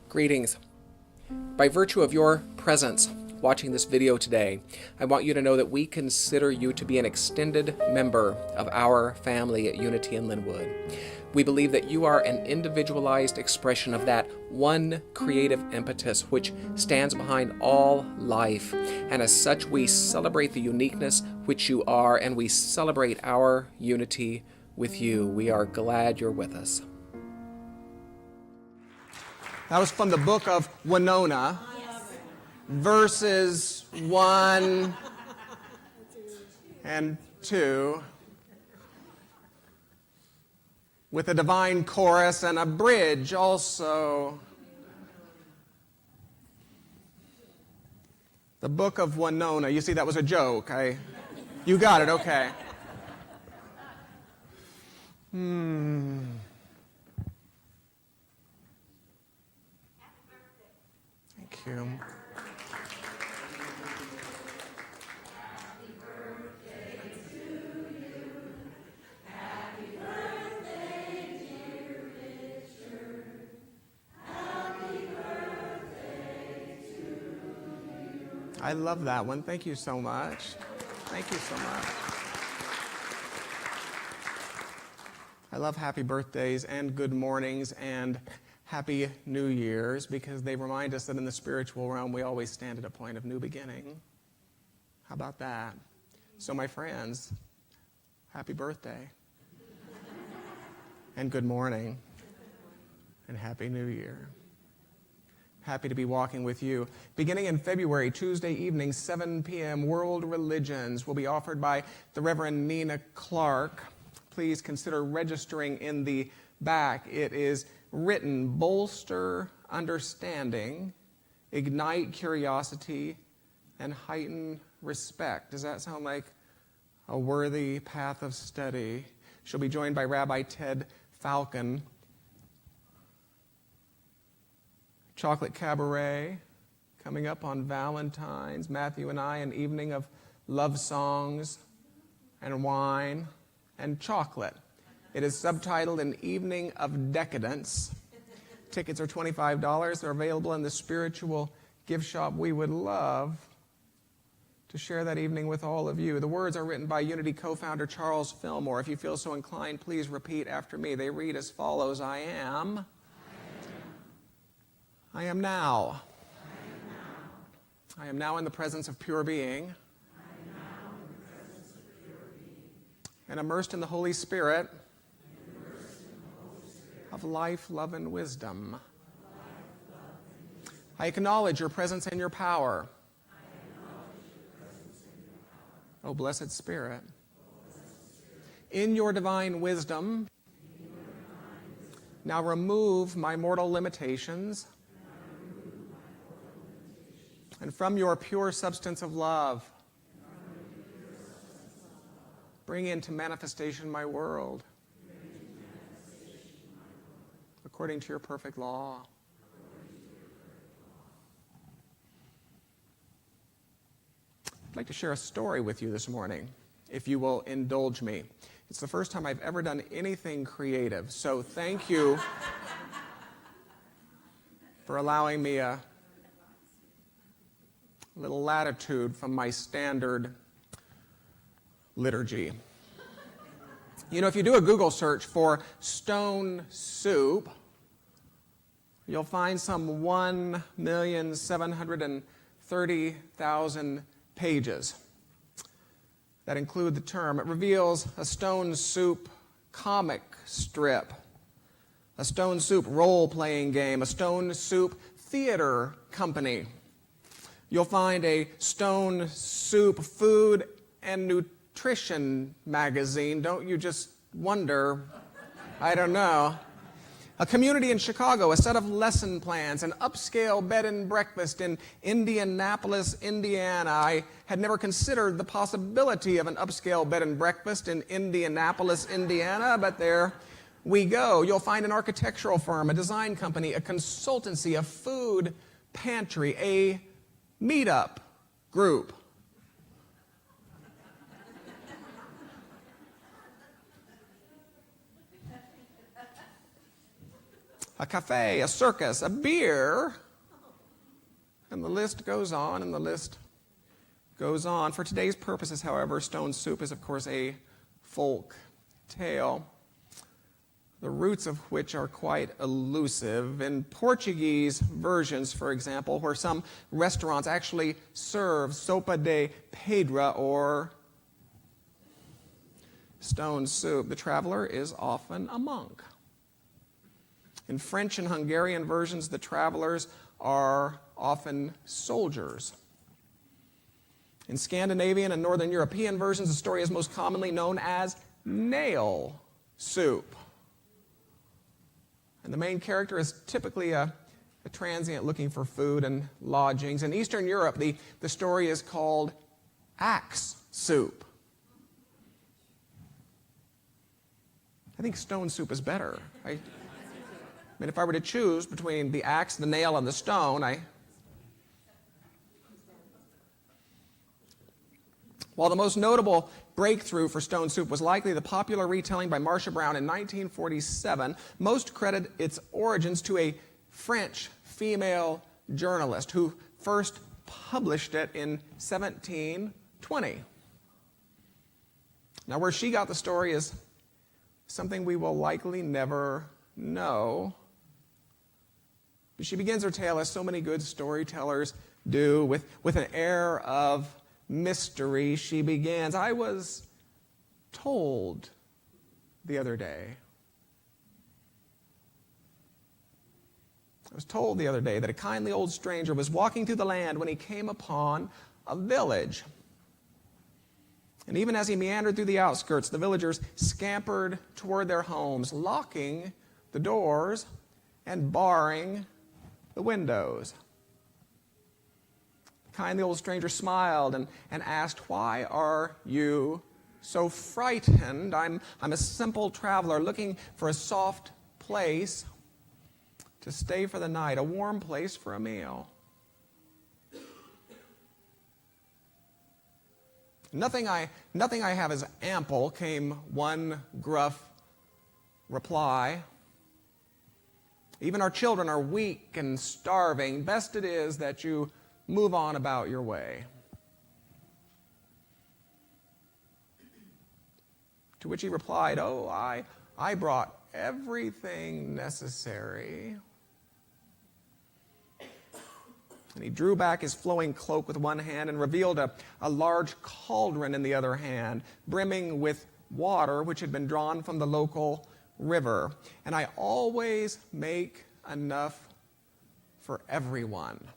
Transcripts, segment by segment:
Greetings. By virtue of your presence watching this video today, I want you to know that we consider you to be an extended member of our family at Unity in Linwood. We believe that you are an individualized expression of that one creative impetus which stands behind all life, and as such we celebrate the uniqueness which you are, and we celebrate our unity with you. We are glad you're with us. That was from the book of Winona, verses 1 and 2, with a divine chorus and a bridge also. The book of Winona. You see, that was a joke. You got it, okay. Thank you. I love that one. Thank you so much. Thank you so much. I love happy birthdays and good mornings and happy New Year's because they remind us that in the spiritual realm we always stand at a point of new beginning. How about that? So my friends, happy birthday and good morning and happy New Year. Happy to be walking with you. Beginning in February, Tuesday evening, 7 p.m., World Religions will be offered by the Reverend Nina Clark. Please consider registering in the back. It is written, bolster understanding, ignite curiosity, and heighten respect. Does that sound like a worthy path of study? She'll be joined by Rabbi Ted Falcon. Chocolate Cabaret coming up on Valentine's. Matthew and I, an evening of love songs and wine and chocolate. It is subtitled An Evening of Decadence. Tickets are $25. They're available in the spiritual gift shop. We would love to share that evening with all of you. The words are written by Unity co-founder Charles Fillmore. If you feel so inclined, please repeat after me. They read as follows. I am now. I am now in the presence of pure being. And immersed in the Holy Spirit of life, love, and wisdom. I acknowledge your presence and your power. O blessed Spirit. In your divine wisdom, now remove my mortal limitations, and from your pure substance of love, bring into manifestation my world, according to your perfect law. I'd like to share a story with you this morning, if you will indulge me. It's the first time I've ever done anything creative, so thank you for allowing me a little latitude from my standard liturgy. You know, if you do a Google search for stone soup, you'll find some 1,730,000 pages that include the term. It reveals a stone soup comic strip, a stone soup role-playing game, a stone soup theater company. You'll find a stone soup food and nutrition magazine. Don't you just wonder? I don't know. A community in Chicago, a set of lesson plans, an upscale bed and breakfast in Indianapolis, Indiana. I had never considered the possibility of an upscale bed and breakfast in Indianapolis, Indiana, but there we go. You'll find an architectural firm, a design company, a consultancy, a food pantry, a meetup group. a cafe, a circus, a beer. And the list goes on, and the list goes on. For today's purposes, however, Stone Soup is, of course, a folk tale, the roots of which are quite elusive. In Portuguese versions, for example, where some restaurants actually serve sopa de pedra or stone soup, the traveler is often a monk. In French and Hungarian versions, the travelers are often soldiers. In Scandinavian and Northern European versions, the story is most commonly known as nail soup. And the main character is typically a transient looking for food and lodgings. In Eastern Europe, the story is called axe soup. I think stone soup is better. I mean, if I were to choose between the axe, the nail, and the stone, While the most notable breakthrough for stone soup was likely the popular retelling by Marcia Brown in 1947, most credit its origins to a French female journalist who first published it in 1720. Now, where she got the story is something we will likely never know. But she begins her tale, as so many good storytellers do, with an air of mystery. She begins, "I was told the other day. I was told the other day that a kindly old stranger was walking through the land when he came upon a village. And even as he meandered through the outskirts, the villagers scampered toward their homes, locking the doors and barring the windows. The kindly old stranger smiled and asked, 'Why are you so frightened? I'm a simple traveler looking for a soft place to stay for the night, a warm place for a meal.' Nothing I have is ample," came one gruff reply. "Even our children are weak and starving. Best it is that you move on about your way." To which he replied, "Oh, I brought everything necessary." And he drew back his flowing cloak with one hand and revealed a large cauldron in the other hand, brimming with water which had been drawn from the local river. "And I always make enough for everyone.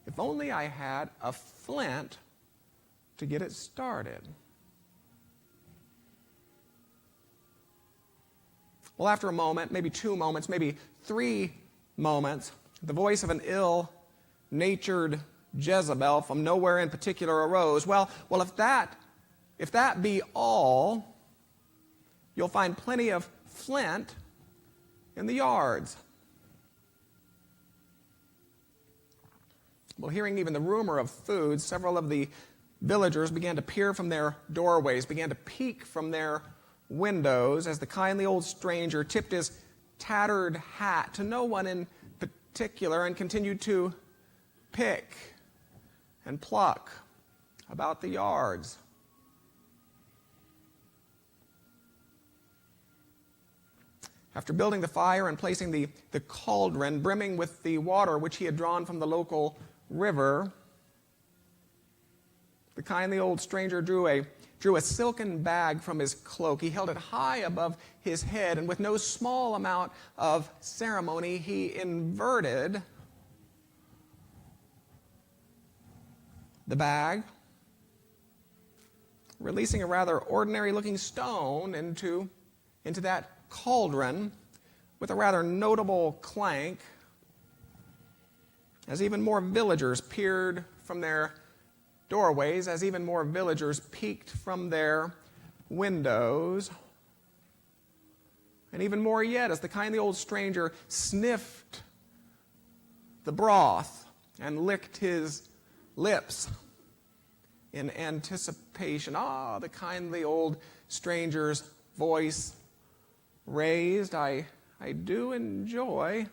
If only I had a flint to get it started." Well, after a moment, maybe 2 moments, maybe 3 moments, the voice of an ill-natured Jezebel from nowhere in particular arose. Well, if that be all, you'll find plenty of flint in the yards. Well, hearing even the rumor of food, several of the villagers began to peer from their doorways, began to peek from their windows as the kindly old stranger tipped his tattered hat to no one in particular and continued to pick and pluck about the yards. After building the fire and placing the cauldron brimming with the water which he had drawn from the local river, the kindly old stranger drew a silken bag from his cloak. He held it high above his head, and with no small amount of ceremony, he inverted the bag, releasing a rather ordinary-looking stone into that cauldron with a rather notable clank, as even more villagers peered from their doorways, as even more villagers peeked from their windows, and even more yet as the kindly old stranger sniffed the broth and licked his lips in anticipation. The kindly old stranger's voice raised, I do enjoy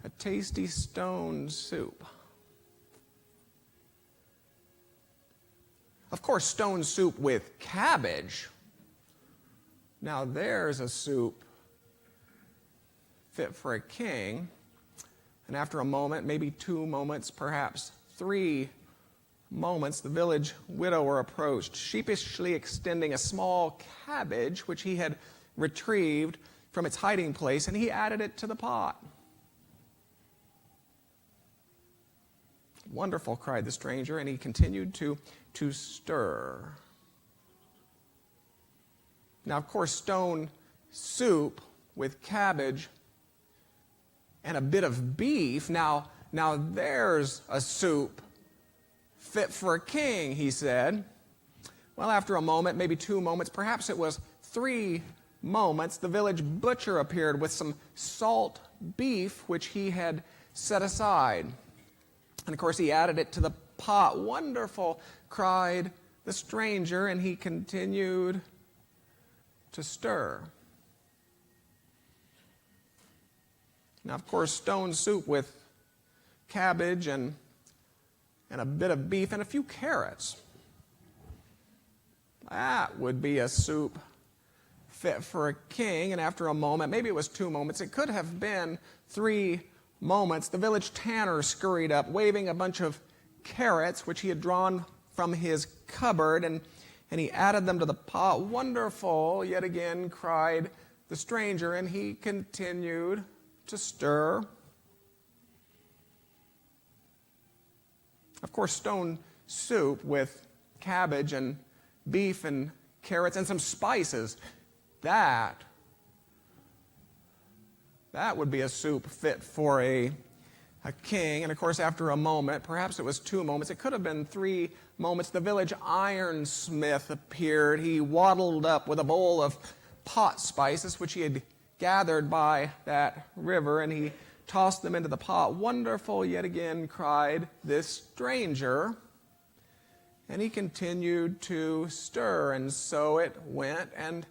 a tasty stone soup. Of course, stone soup with cabbage. Now there's a soup fit for a king. And after a moment, maybe 2 moments, perhaps 3 moments, the village widower approached, sheepishly extending a small cabbage which he had retrieved from its hiding place, and he added it to the pot. "Wonderful," cried the stranger, and he continued to stir. Now, of course, stone soup with cabbage and a bit of beef. Now there's a soup fit for a king, he said. Well, after a moment, maybe 2 moments, perhaps it was 3 moments, the village butcher appeared with some salt beef which he had set aside. And of course, he added it to the pot. "Wonderful," cried the stranger, and he continued to stir. Now, of course, stone soup with cabbage and a bit of beef and a few carrots. That would be a soup fit for a king. And after a moment, maybe it was 2 moments, it could have been 3 moments, the village tanner scurried up, waving a bunch of carrots, which he had drawn from his cupboard, and he added them to the pot. "Wonderful," yet again cried the stranger, and he continued to stir. Of course, stone soup with cabbage and beef and carrots and some spices, that would be a soup fit for a king. And of course, after a moment, perhaps it was 2 moments, it could have been 3 moments, the village ironsmith appeared. He waddled up with a bowl of pot spices, which he had gathered by that river, and he tossed them into the pot. "Wonderful," yet again cried this stranger. And he continued to stir, and so it went, and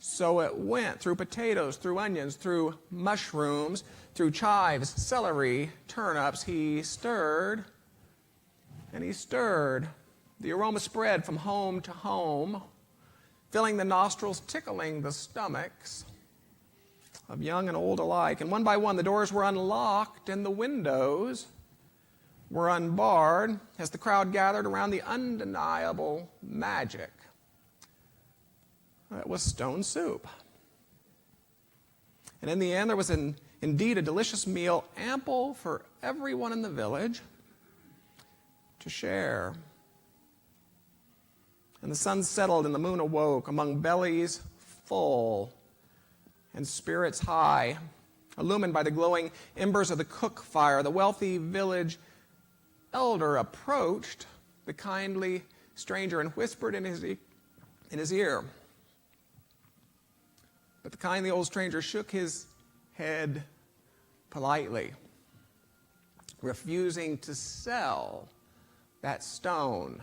so it went, through potatoes, through onions, through mushrooms, through chives, celery, turnips. He stirred, and he stirred. The aroma spread from home to home, filling the nostrils, tickling the stomachs of young and old alike. And one by one, the doors were unlocked, and the windows were unbarred as the crowd gathered around the undeniable magic. It was stone soup. And in the end, there was indeed a delicious meal, ample for everyone in the village to share. And the sun settled and the moon awoke among bellies full and spirits high, illumined by the glowing embers of the cook fire. The wealthy village elder approached the kindly stranger and whispered in his ear. But the kindly old stranger shook his head politely, refusing to sell that stone.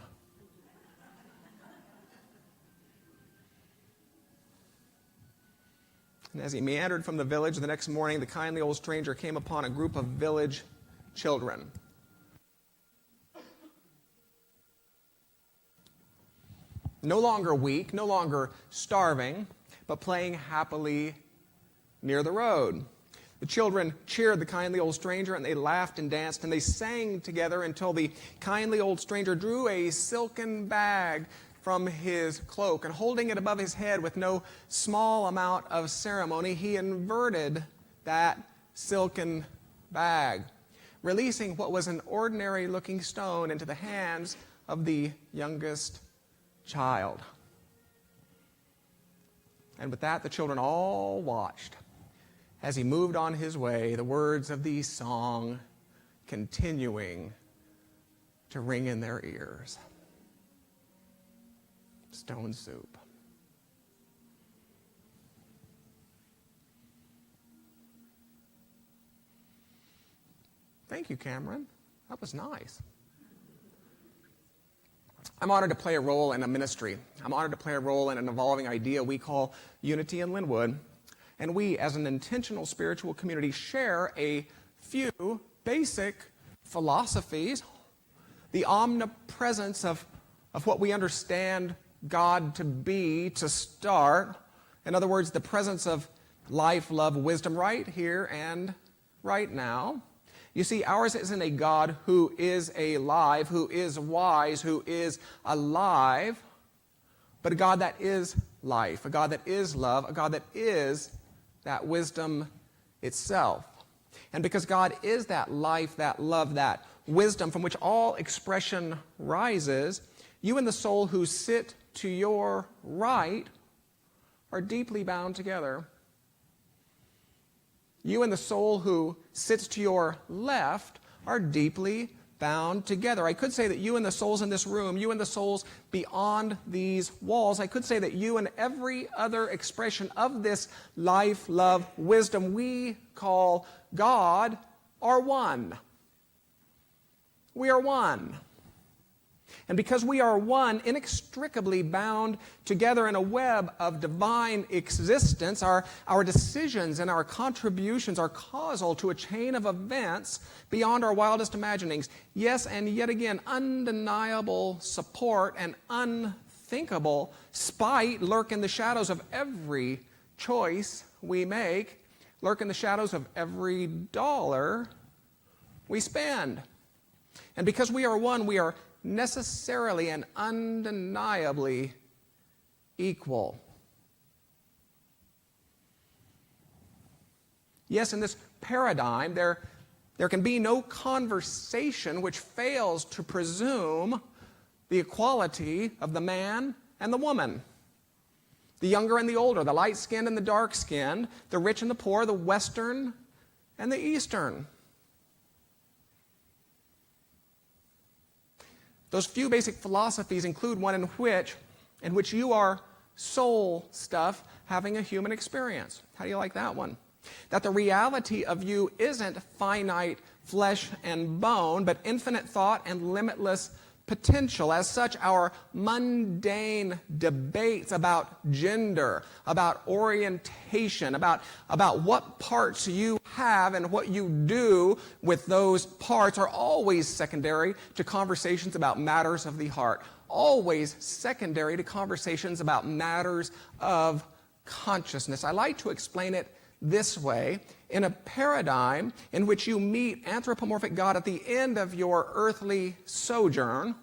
And as he meandered from the village the next morning, the kindly old stranger came upon a group of village children. No longer weak, no longer starving, but playing happily near the road. The children cheered the kindly old stranger, and they laughed and danced, and they sang together until the kindly old stranger drew a silken bag from his cloak, and holding it above his head with no small amount of ceremony, he inverted that silken bag, releasing what was an ordinary-looking stone into the hands of the youngest child. And with that, the children all watched as he moved on his way, the words of the song continuing to ring in their ears. Stone soup. Thank you, Cameron. That was nice. I'm honored to play a role in a ministry. I'm honored to play a role in an evolving idea we call Unity in Linwood. and we as an intentional spiritual community share a few basic philosophies, the omnipresence of what we understand God to be to start. In other words, the presence of life, love, wisdom right here and right now. You see, ours isn't a God who is alive, who is wise, who is alive, but a God that is life, a God that is love, a God that is that wisdom itself. And because God is that life, that love, that wisdom from which all expression rises, you and the soul who sit to your right are deeply bound together. You and the soul who sits to your left are deeply bound together. I could say that you and the souls in this room, you and the souls beyond these walls, I could say that you and every other expression of this life, love, wisdom we call God are one. We are one. And because we are one, inextricably bound together in a web of divine existence, our decisions and our contributions are causal to a chain of events beyond our wildest imaginings. Yes, and yet again, undeniable support and unthinkable spite lurk in the shadows of every choice we make, lurk in the shadows of every dollar we spend. And because we are one, we are necessarily and undeniably equal. Yes, in this paradigm, there can be no conversation which fails to presume the equality of the man and the woman, the younger and the older, the light-skinned and the dark-skinned, the rich and the poor, the Western and the Eastern. Those few basic philosophies include one in which you are soul stuff having a human experience. How do you like that one? That the reality of you isn't finite flesh and bone, but infinite thought and limitless potential. As such, our mundane debates about gender, about orientation, about what parts you have and what you do with those parts are always secondary to conversations about matters of the heart. Always secondary to conversations about matters of consciousness. I like to explain it this way. In a paradigm in which you meet anthropomorphic God at the end of your earthly sojourn,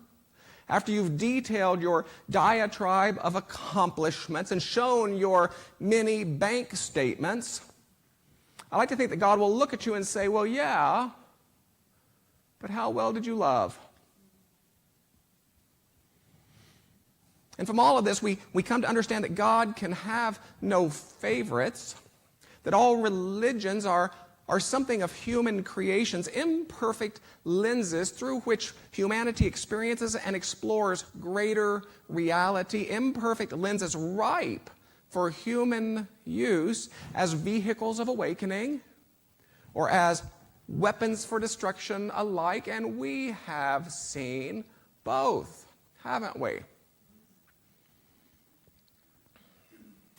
after you've detailed your diatribe of accomplishments and shown your many bank statements, I like to think that God will look at you and say, well, yeah, but how well did you love? And from all of this, we come to understand that God can have no favorites, that all religions are something of human creations, imperfect lenses through which humanity experiences and explores greater reality, imperfect lenses ripe for human use as vehicles of awakening or as weapons for destruction alike, and we have seen both, haven't we?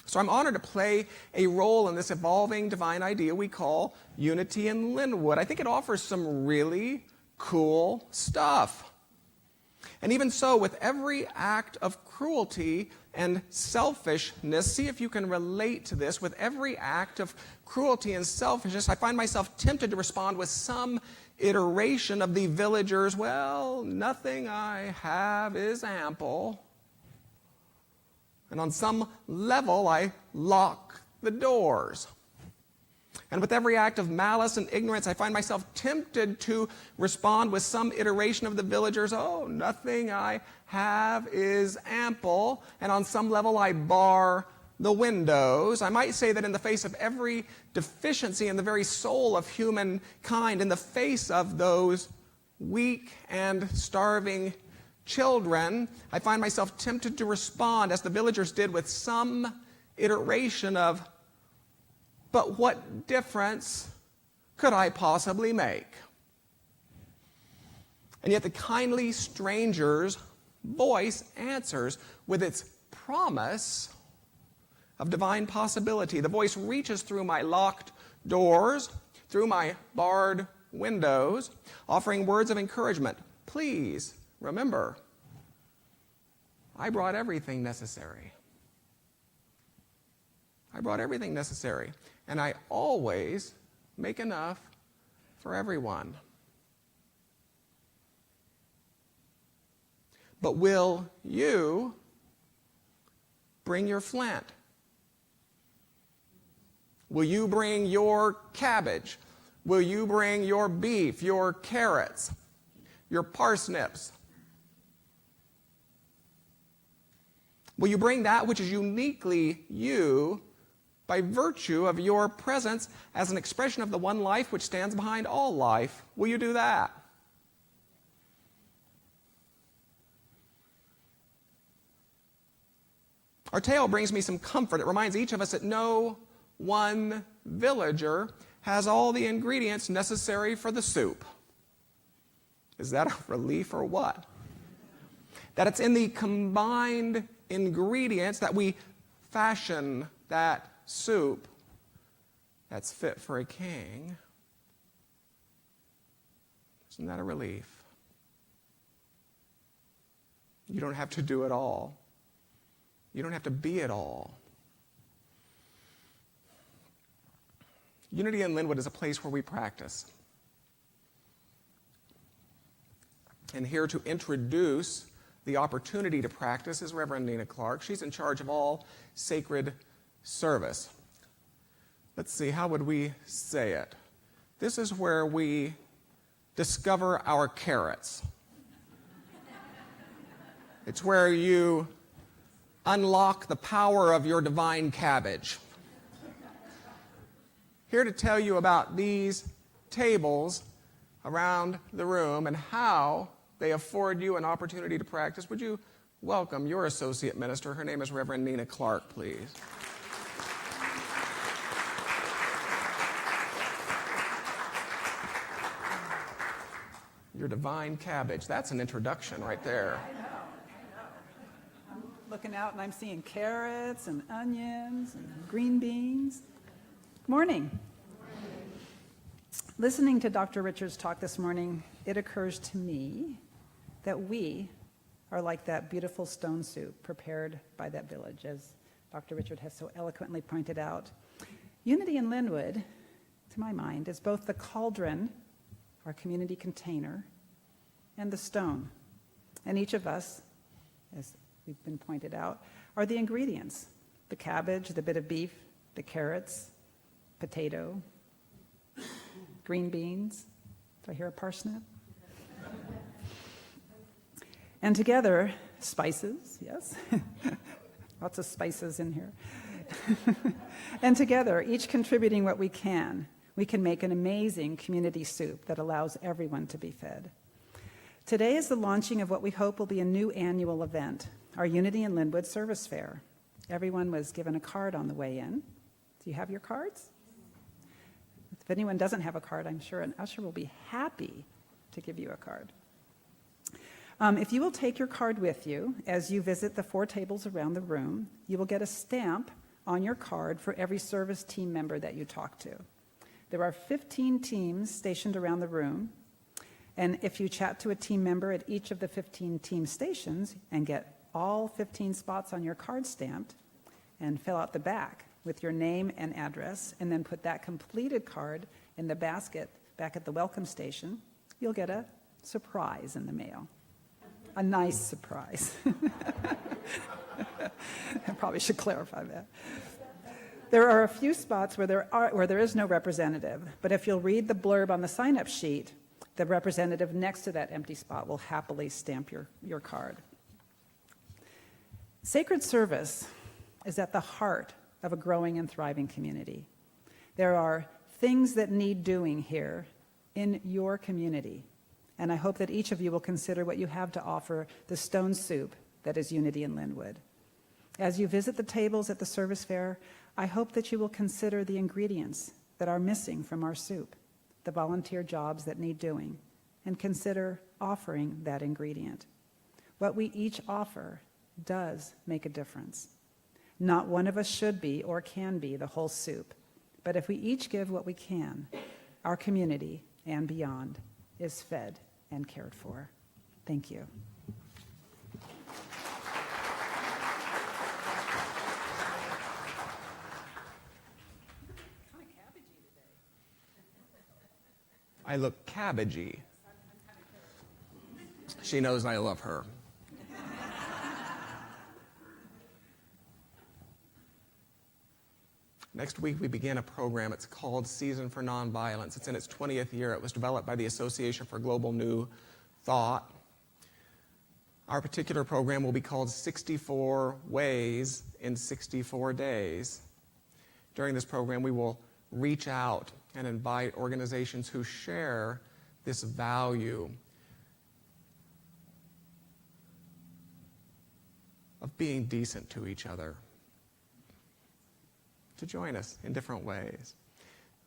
So I'm honored to play a role in this evolving divine idea we call unity in Linwood. I think it offers some really cool stuff. And even so, with every act of cruelty and selfishness, see if you can relate to this, with every act of cruelty and selfishness, I find myself tempted to respond with some iteration of the villagers, well, nothing I have is ample. And on some level, I lock the doors. And with every act of malice and ignorance, I find myself tempted to respond with some iteration of the villagers, oh, nothing I have is ample. And on some level, I bar the windows. I might say that in the face of every deficiency in the very soul of humankind, in the face of those weak and starving children, I find myself tempted to respond as the villagers did with some iteration of, but what difference could I possibly make? And yet the kindly stranger's voice answers with its promise of divine possibility. The voice reaches through my locked doors, through my barred windows, offering words of encouragement. Please remember, I brought everything necessary. I brought everything necessary, and I always make enough for everyone. But will you bring your flint? Will you bring your cabbage? Will you bring your beef, your carrots, your parsnips? Will you bring that which is uniquely you by virtue of your presence as an expression of the one life which stands behind all life? Will you do that? Our tale brings me some comfort. It reminds each of us that no one villager has all the ingredients necessary for the soup. Is that a relief or what? That it's in the combined ingredients that we fashion that soup that's fit for a king. Isn't that a relief? You don't have to do it all. You don't have to be it all. Unity in Linwood is a place where we practice. And here to introduce the opportunity to practice is Reverend Nina Clark. She's in charge of all sacred service. Let's see, how would we say it? This is where we discover our carrots. It's where you unlock the power of your divine cabbage. Here to tell you about these tables around the room and how they afford you an opportunity to practice, would you welcome your associate minister? Her name is Reverend Nina Clark, please. Your divine cabbage. That's an introduction right there. I know. I'm looking out and I'm seeing carrots and onions and green beans. Good morning. Listening to Dr. Richards' talk this morning, it occurs to me that we are like that beautiful stone soup prepared by that village, as Dr. Richard has so eloquently pointed out. Unity in Linwood, to my mind, is both the cauldron, our community container, and the stone. And each of us, as we've been pointed out, are the ingredients: the cabbage, the bit of beef, the carrots, potato, green beans. Do I hear a parsnip? And together, spices, yes. Lots of spices in here. And together, each contributing what we can make an amazing community soup that allows everyone to be fed. Today is the launching of what we hope will be a new annual event, our Unity in Linwood Service Fair. Everyone was given a card on the way in. Do you have your cards? If anyone doesn't have a card, I'm sure an usher will be happy to give you a card. If you will take your card with you as you visit the 4 tables around the room, you will get a stamp on your card for every service team member that you talk to. There are 15 teams stationed around the room, and if you chat to a team member at each of the 15 team stations and get all 15 spots on your card stamped and fill out the back with your name and address, and then put that completed card in the basket back at the welcome station, you'll get a surprise in the mail. A nice surprise. I probably should clarify that. There are a few spots where there is no representative, but if you'll read the blurb on the sign-up sheet, the representative next to that empty spot will happily stamp your card. Sacred service is at the heart of a growing and thriving community. There are things that need doing here in your community, and I hope that each of you will consider what you have to offer the stone soup that is Unity in Linwood. As you visit the tables at the service fair, I hope that you will consider the ingredients that are missing from our soup, the volunteer jobs that need doing, and consider offering that ingredient. What we each offer does make a difference. Not one of us should be or can be the whole soup. But if we each give what we can, our community and beyond is fed and cared for. Thank you. I look cabbagey. She knows I love her. Next week, we begin a program. It's called Season for Nonviolence. It's in its 20th year. It was developed by the Association for Global New Thought. Our particular program will be called 64 Ways in 64 Days. During this program, we will reach out and invite organizations who share this value of being decent to each other to join us in different ways.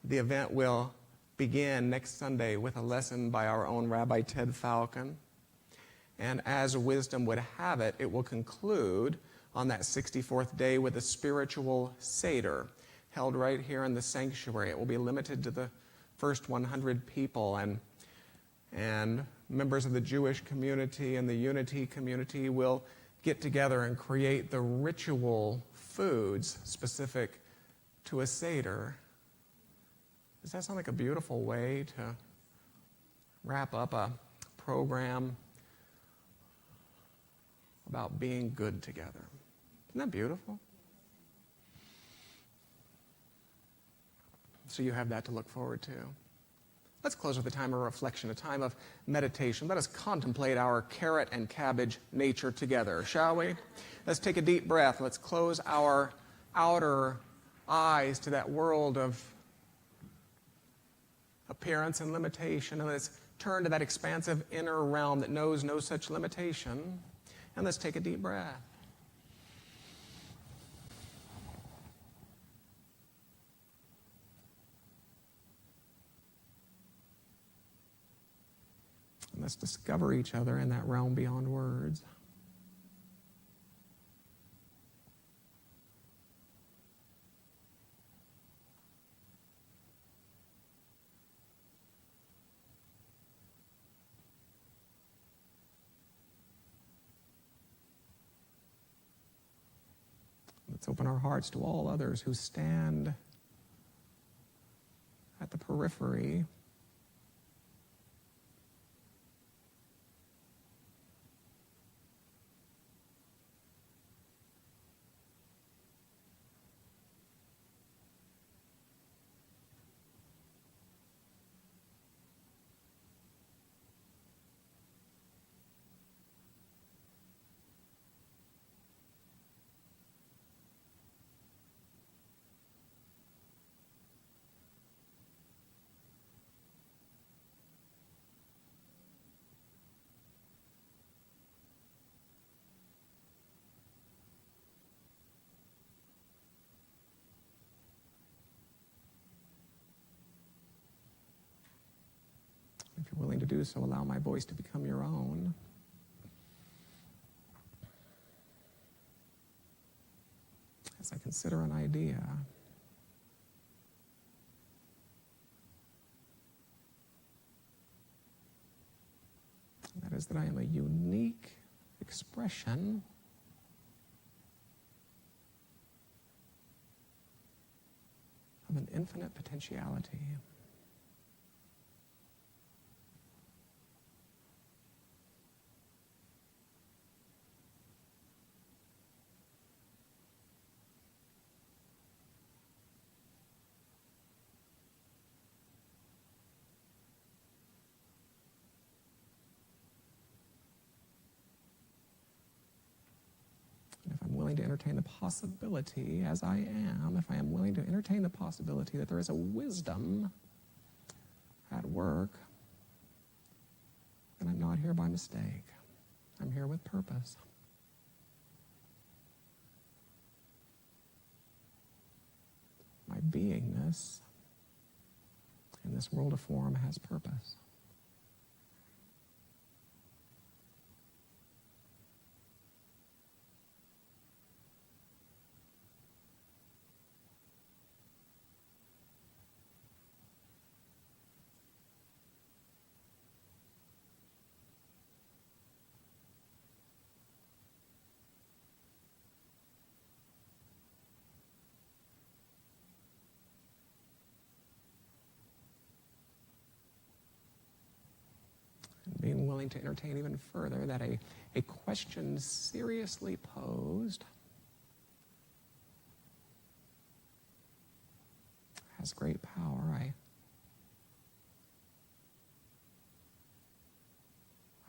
The event will begin next Sunday with a lesson by our own Rabbi Ted Falcon. And as wisdom would have it, it will conclude on that 64th day with a spiritual Seder held right here in the sanctuary. It will be limited to the first 100 people, and members of the Jewish community and the Unity community will get together and create the ritual foods specific to a Seder. Does that sound like a beautiful way to wrap up a program about being good together? Isn't that beautiful? So you have that to look forward to. Let's close with a time of reflection, a time of meditation. Let us contemplate our carrot and cabbage nature together, shall we? Let's take a deep breath. Let's close our outer eyes to that world of appearance and limitation, and let's turn to that expansive inner realm that knows no such limitation, and let's take a deep breath. And let's discover each other in that realm beyond words. Let's open our hearts to all others who stand at the periphery. If you're willing to do so, allow my voice to become your own. As I consider an idea, that is that I am a unique expression of an infinite potentiality. To entertain the possibility, as I am, if I am willing to entertain the possibility that there is a wisdom at work, then I'm not here by mistake. I'm here with purpose. My beingness in this world of form has purpose. and being willing to entertain even further that a question seriously posed has great power.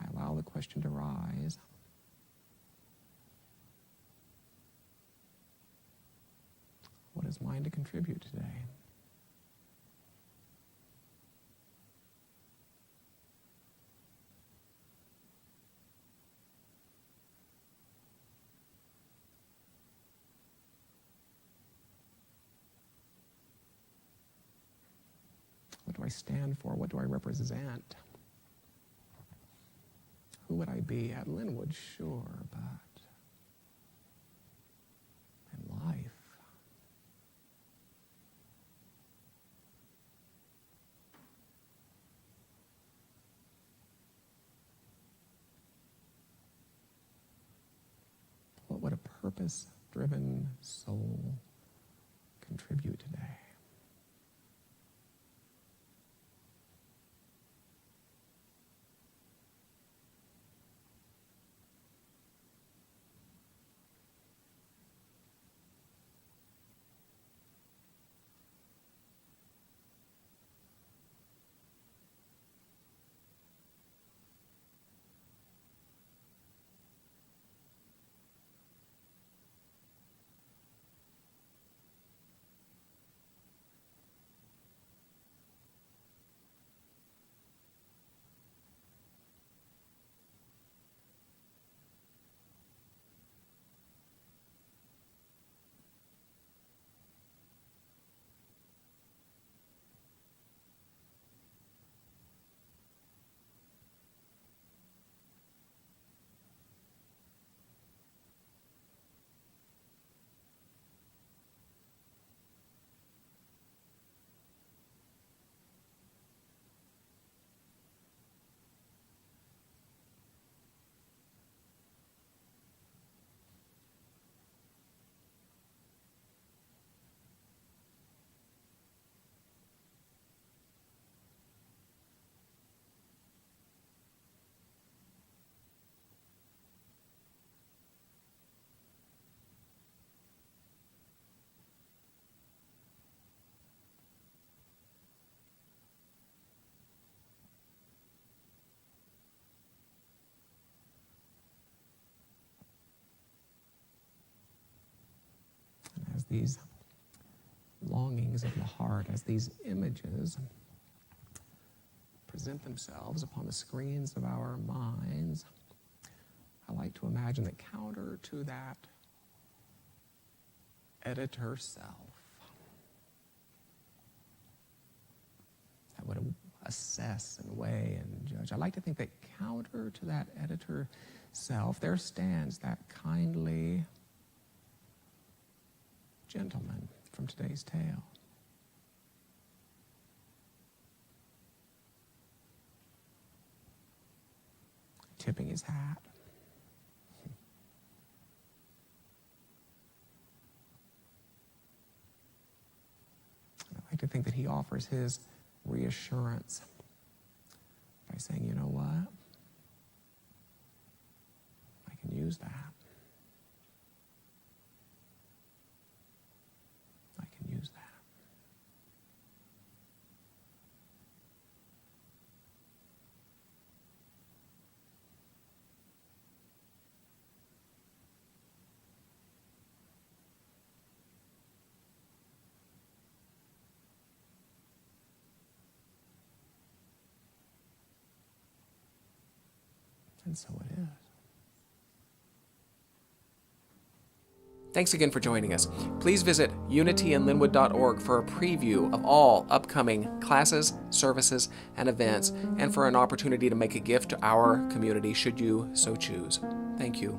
I allow the question to rise. What is mine to contribute today? What do I stand for? What do I represent? Who would I be at Linwood? Sure, but in life, what would a purpose-driven soul contribute today? As these longings of the heart, as these images present themselves upon the screens of our minds, I like to imagine that counter to that editor self that would assess and weigh and judge, I like to think that counter to that editor self, there stands that kindly gentleman from today's tale. Tipping his hat. I like to think that he offers his reassurance by saying, you know what? I can use that. I can use that. And so it is. Thanks again for joining us. Please visit unityandlinwood.org for a preview of all upcoming classes, services, and events, and for an opportunity to make a gift to our community should you so choose. Thank you.